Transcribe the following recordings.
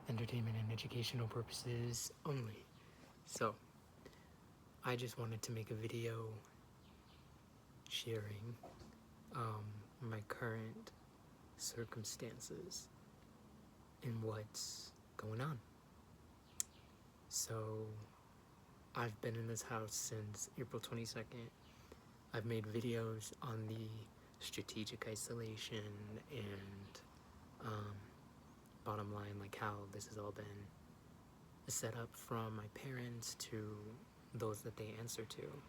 entertainment and educational purposes only. So, I just wanted to make a video sharing my current circumstances and what's going on. So, I've been in this house since April 22nd. I've made videos on the strategic isolation and bottom line, like how this has all been set up from my parents to those that they answer to.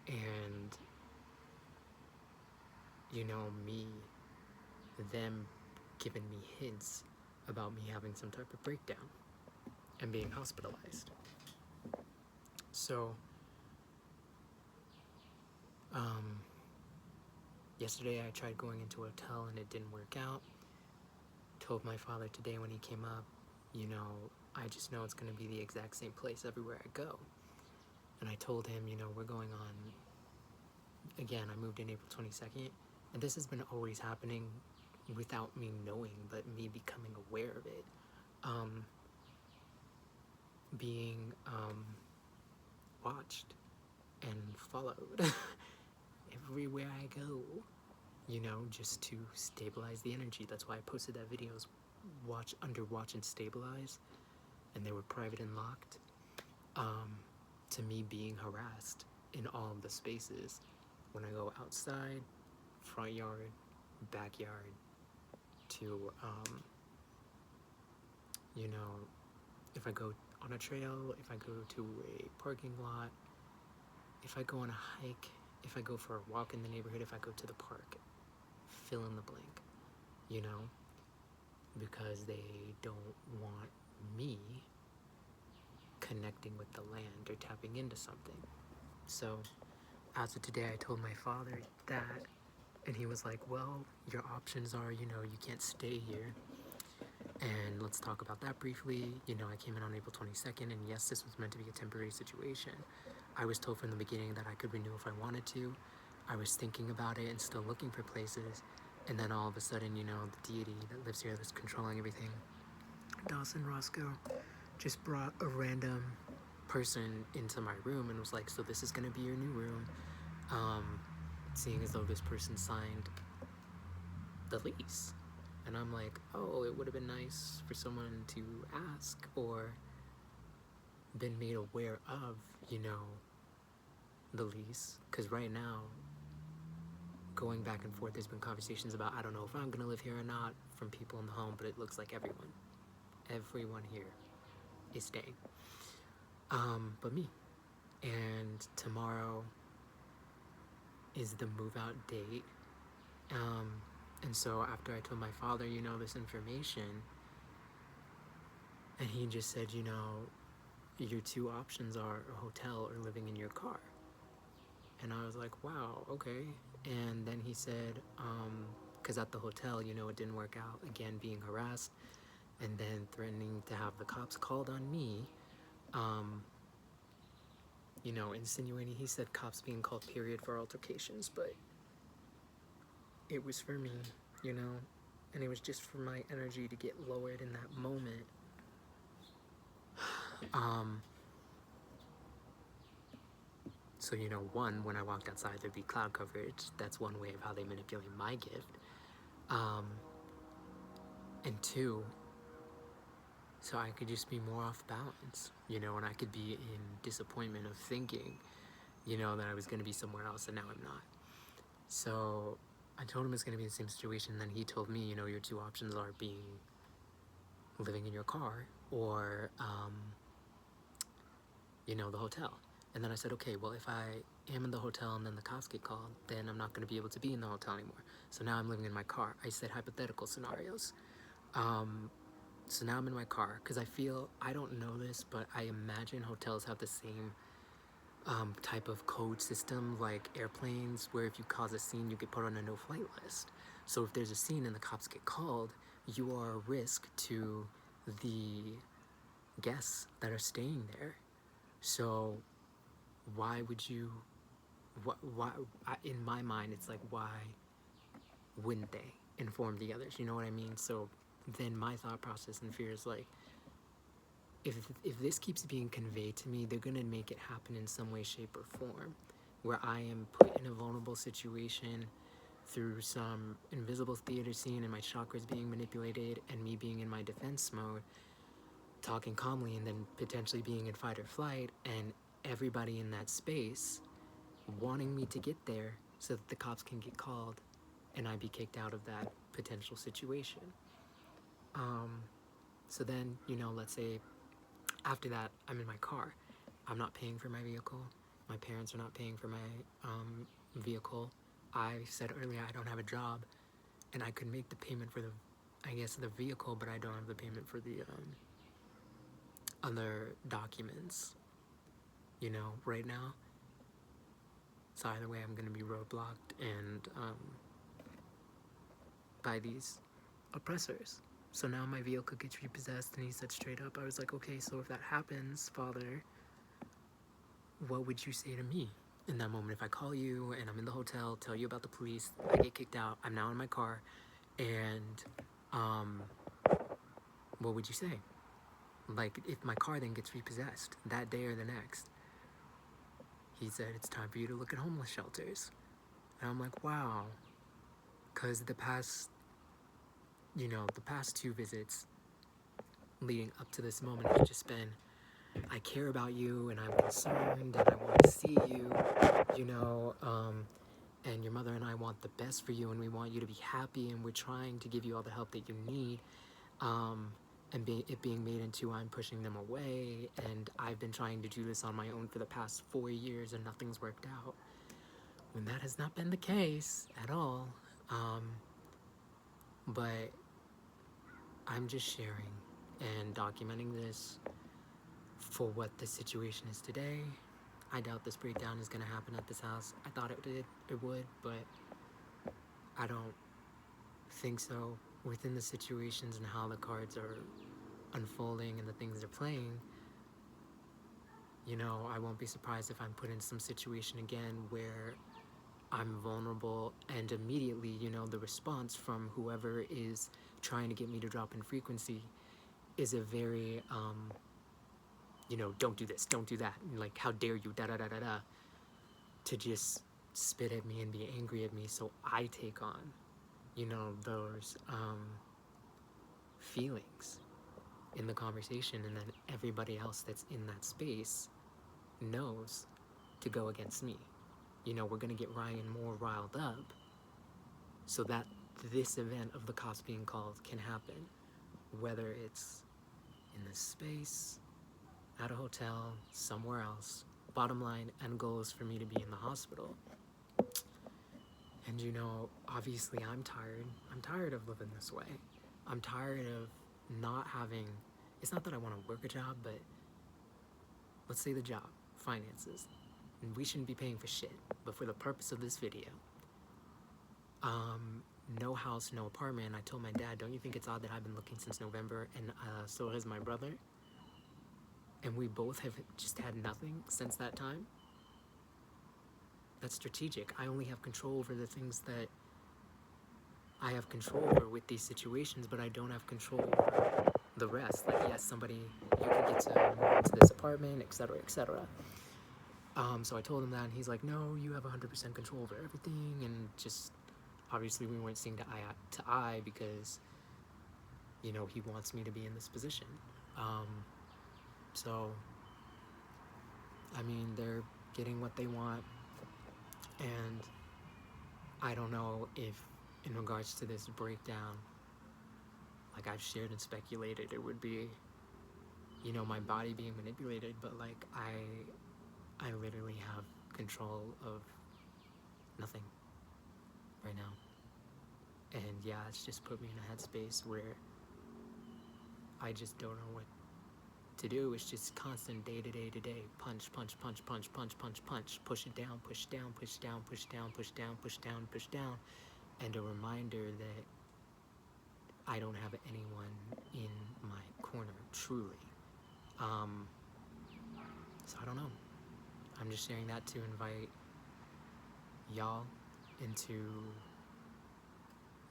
And, them giving me hints about me having some type of breakdown and being hospitalized. So, yesterday I tried going into a hotel and it didn't work out. Told my father today when he came up, I just know it's going to be the exact same place everywhere I go. And I told him, we're going on, again, I moved in April 22nd, and this has been always happening without me knowing, but me becoming aware of it. Being watched and followed everywhere I go, just to stabilize the energy. That's why I posted that videos under watch and stabilize, and they were private and locked. To me being harassed in all of the spaces when I go outside, front yard, backyard, to if I go on a trail, if I go to a parking lot, if I go on a hike, if I go for a walk in the neighborhood, if I go to the park, fill in the blank, because they don't want me connecting with the land or tapping into something. So as of today, I told my father that, and he was like, well, your options are, you can't stay here. And let's talk about that briefly. I came in on April 22nd, and yes, this was meant to be a temporary situation. I was told from the beginning that I could renew if I wanted to. I was thinking about it and still looking for places. And then all of a sudden, the deity that lives here that's controlling everything, Dawson Roscoe, just brought a random person into my room and was like, so this is going to be your new room. Seeing as though this person signed the lease. And I'm like, oh, it would have been nice for someone to ask or been made aware of, the lease. Because right now, going back and forth, there's been conversations about, I don't know if I'm going to live here or not from people in the home, but it looks like everyone here is staying. But me. And tomorrow is the move out date. And so after I told my father, this information, and he just said, your two options are a hotel or living in your car. And I was like, wow, okay. And then he said, because at the hotel, it didn't work out, again, being harassed, and then threatening to have the cops called on me, insinuating, he said cops being called period for altercations, but it was for me, and it was just for my energy to get lowered in that moment. So, one, when I walked outside, there'd be cloud coverage. That's one way of how they manipulate my gift. And two, so I could just be more off balance, and I could be in disappointment of thinking, that I was going to be somewhere else, and now I'm not. So I told him it's going to be the same situation. Then he told me, your two options are living in your car or, the hotel. And then I said, okay, well, if I am in the hotel and then the cops get called, then I'm not going to be able to be in the hotel anymore. So now I'm living in my car. I said hypothetical scenarios. So now I'm in my car because I don't know this, but I imagine hotels have the same type of code system like airplanes, where if you cause a scene, you get put on a no-flight list. So if there's a scene and the cops get called, you are a risk to the guests that are staying there. So why would you, in my mind, it's like, why wouldn't they inform the others? You know what I mean? So then my thought process and fear is like, if this keeps being conveyed to me, they're gonna make it happen in some way, shape, or form, where I am put in a vulnerable situation through some invisible theater scene and my chakras being manipulated and me being in my defense mode, talking calmly, and then potentially being in fight or flight, and everybody in that space wanting me to get there so that the cops can get called and I be kicked out of that potential situation. So then, let's say after that, I'm in my car. I'm not paying for my vehicle. My parents are not paying for my vehicle. I said earlier I don't have a job, and I could make the payment for the vehicle, but I don't have the payment for the other documents, right now. So either way, I'm gonna be roadblocked and by these oppressors. So now my vehicle gets repossessed, and he said straight up, I was like, okay, so if that happens, Father, what would you say to me in that moment? If I call you and I'm in the hotel, tell you about the police, I get kicked out, I'm now in my car, and what would you say? Like, if my car then gets repossessed that day or the next, he said, it's time for you to look at homeless shelters. And I'm like, wow. Because the past 2 visits leading up to this moment have just been, I care about you and I'm concerned and I want to see you, and your mother and I want the best for you and we want you to be happy and we're trying to give you all the help that you need. And it being made into I'm pushing them away, and I've been trying to do this on my own for the past 4 years and nothing's worked out. When that has not been the case at all. But I'm just sharing and documenting this for what the situation is today. I doubt this breakdown is going to happen at this house. I thought it would, but I don't think so. Within the situations and how the cards are unfolding and the things they're playing, I won't be surprised if I'm put in some situation again where I'm vulnerable, and immediately, the response from whoever is trying to get me to drop in frequency is a very, don't do this, don't do that, like, how dare you, da da da da da, to just spit at me and be angry at me. So I take on, those feelings in the conversation, and then everybody else that's in that space knows to go against me. We're gonna get Ryan more riled up so that this event of the cops being called can happen, whether it's in this space, at a hotel, somewhere else. Bottom line, end goal is for me to be in the hospital. And obviously I'm tired. I'm tired of living this way. I'm tired of not having, it's not that I want to work a job, but let's say the job, finances. And we shouldn't be paying for shit, but for the purpose of this video, no house, no apartment. I told my dad, don't you think it's odd that I've been looking since November, and so has my brother? And we both have just had nothing since that time? That's strategic. I only have control over the things that I have control over with these situations, but I don't have control over the rest. Like, yes, you can get to move into this apartment, etc., etc. So I told him that, and he's like, no, you have 100% control over everything, and just, obviously we weren't seeing eye to eye because, he wants me to be in this position. So, I mean, they're getting what they want, and I don't know if, in regards to this breakdown, like I've shared and speculated, it would be, my body being manipulated, but like I literally have control of nothing right now. And yeah, it's just put me in a headspace where I just don't know what to do. It's just constant day to day, punch, punch, punch, punch, punch, punch, punch, push it down, push down, push down, push down, push down, push down, push down, and a reminder that I don't have anyone in my corner, truly. So I don't know. I'm just sharing that to invite y'all into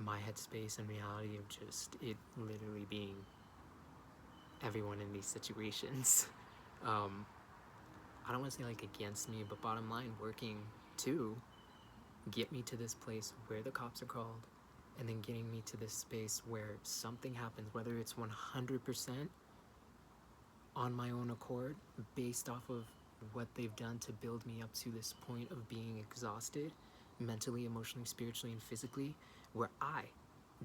my headspace and reality of just it literally being everyone in these situations. I don't want to say like against me, but bottom line, working to get me to this place where the cops are called, and then getting me to this space where something happens, whether it's 100% on my own accord, based off of what they've done to build me up to this point of being exhausted, mentally, emotionally, spiritually, and physically, where I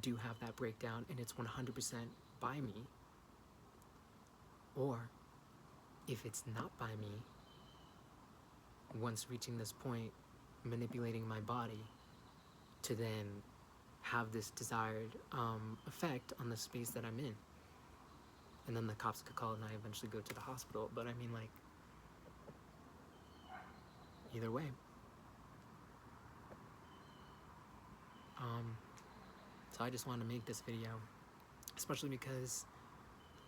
do have that breakdown and it's 100% by me. Or if it's not by me, once reaching this point, manipulating my body to then have this desired effect on the space that I'm in. And then the cops could call and I eventually go to the hospital. But I mean, like, either way. So I just wanted to make this video, especially because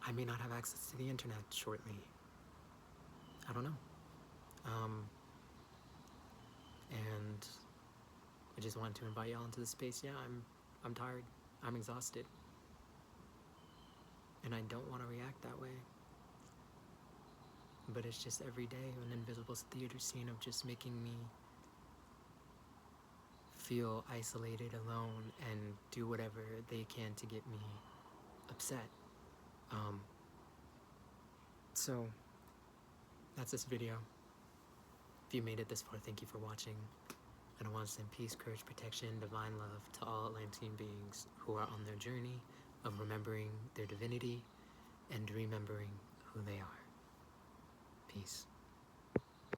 I may not have access to the internet shortly. I don't know. And I just wanted to invite y'all into the space. Yeah, I'm tired. I'm exhausted. And I don't want to react that way. But it's just every day an invisible theater scene of just making me feel isolated, alone, and do whatever they can to get me upset. So that's this video. If you made it this far, thank you for watching. And I want to send peace, courage, protection, divine love to all Atlantean beings who are on their journey of remembering their divinity and remembering who they are. Peace.